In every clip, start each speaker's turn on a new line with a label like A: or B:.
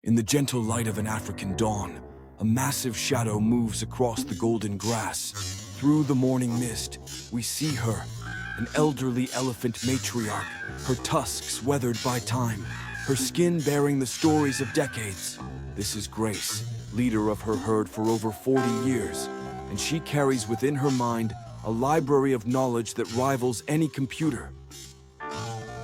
A: In the gentle light of an African dawn, a massive shadow moves across the golden grass. Through the morning mist, we see her, an elderly elephant matriarch, her tusks weathered by time, her skin bearing the stories of decades. This is Grace, leader of her herd for over 40 years, and she carries within her mind a library of knowledge that rivals any computer.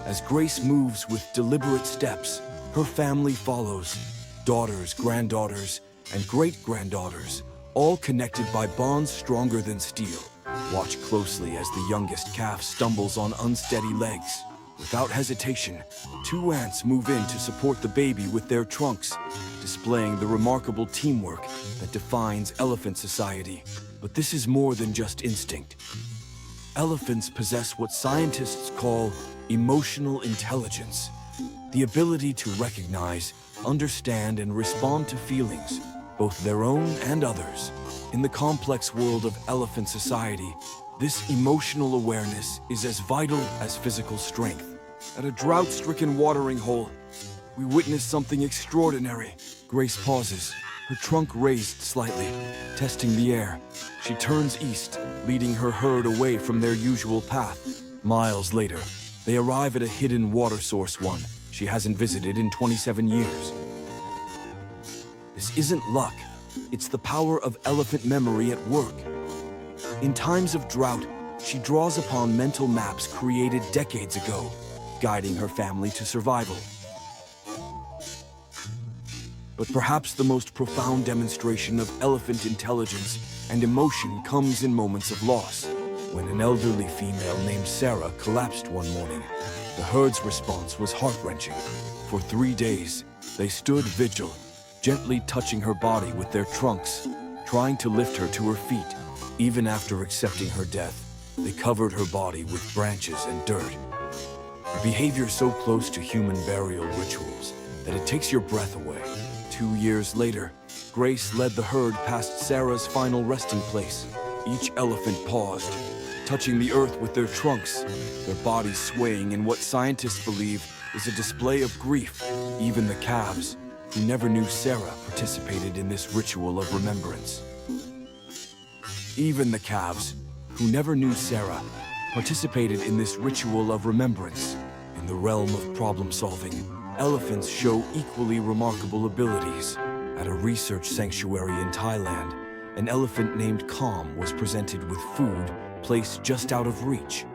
A: As Grace moves with deliberate steps, her family follows. Daughters, granddaughters, and great-granddaughters, all connected by bonds stronger than steel. Watch closely as the youngest calf stumbles on unsteady legs. Without hesitation, two ants move in to support the baby with their trunks, displaying the remarkable teamwork that defines elephant society. But this is more than just instinct. Elephants possess what scientists call emotional intelligence, the ability to recognize, understand, and respond to feelings, both their own and others. In the complex world of elephant society, this emotional awareness is as vital as physical strength. At a drought-stricken watering hole, we witness something extraordinary. Grace pauses, her trunk raised slightly, testing the air. She turns east, leading her herd away from their usual path. Miles later, they arrive at a hidden water source, one she hasn't visited in 27 years. This isn't luck, it's the power of elephant memory at work. In times of drought, she draws upon mental maps created decades ago, guiding her family to survival. But perhaps the most profound demonstration of elephant intelligence and emotion comes in moments of loss. When an elderly female named Sarah collapsed one morning, the herd's response was heart-wrenching. For 3 days, they stood vigil, gently touching her body with their trunks, trying to lift her to her feet. Even after accepting her death, they covered her body with branches and dirt. A behavior so close to human burial rituals that it takes your breath away. 2 years later, Grace led the herd past Sarah's final resting place. Each elephant paused, touching the earth with their trunks, their bodies swaying in what scientists believe is a display of grief. Even the calves, who never knew Sarah, participated in this ritual of remembrance. Even the calves, who never knew Sarah, participated in this ritual of remembrance. In the realm of problem-solving, elephants show equally remarkable abilities. At a research sanctuary in Thailand, an elephant named Calm was presented with food placed just out of reach.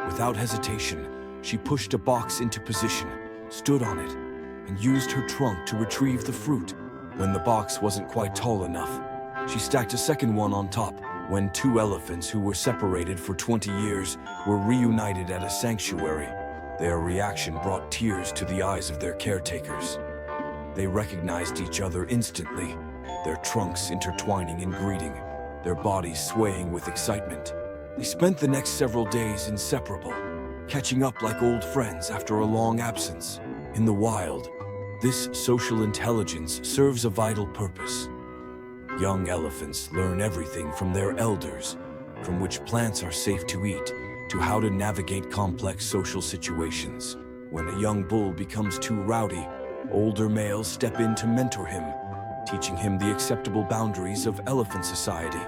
A: Without hesitation, she pushed a box into position, stood on it, and used her trunk to retrieve the fruit. When the box wasn't quite tall enough, she stacked a second one on top. When two elephants who were separated for 20 years were reunited at a sanctuary, their reaction brought tears to the eyes of their caretakers. They recognized each other instantly, their trunks intertwining in greeting, their bodies swaying with excitement. They spent the next several days inseparable, catching up like old friends after a long absence. In the wild, this social intelligence serves a vital purpose. Young elephants learn everything from their elders, from which plants are safe to eat, to how to navigate complex social situations. When a young bull becomes too rowdy, older males step in to mentor him, teaching him the acceptable boundaries of elephant society.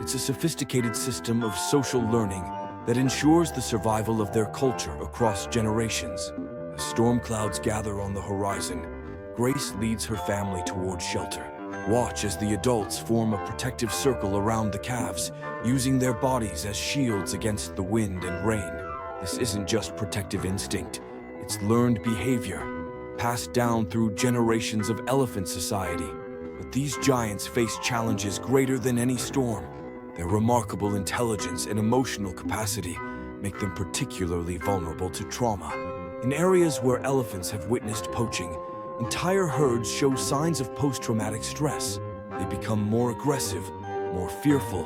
A: It's a sophisticated system of social learning that ensures the survival of their culture across generations. As storm clouds gather on the horizon, Grace leads her family toward shelter. Watch as the adults form a protective circle around the calves, using their bodies as shields against the wind and rain. This isn't just protective instinct, it's learned behavior, passed down through generations of elephant society. But these giants face challenges greater than any storm. Their remarkable intelligence and emotional capacity make them particularly vulnerable to trauma. In areas where elephants have witnessed poaching, entire herds show signs of post-traumatic stress. They become more aggressive, more fearful,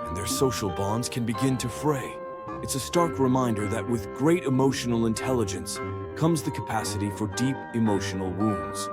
A: and their social bonds can begin to fray. It's a stark reminder that with great emotional intelligence comes the capacity for deep emotional wounds.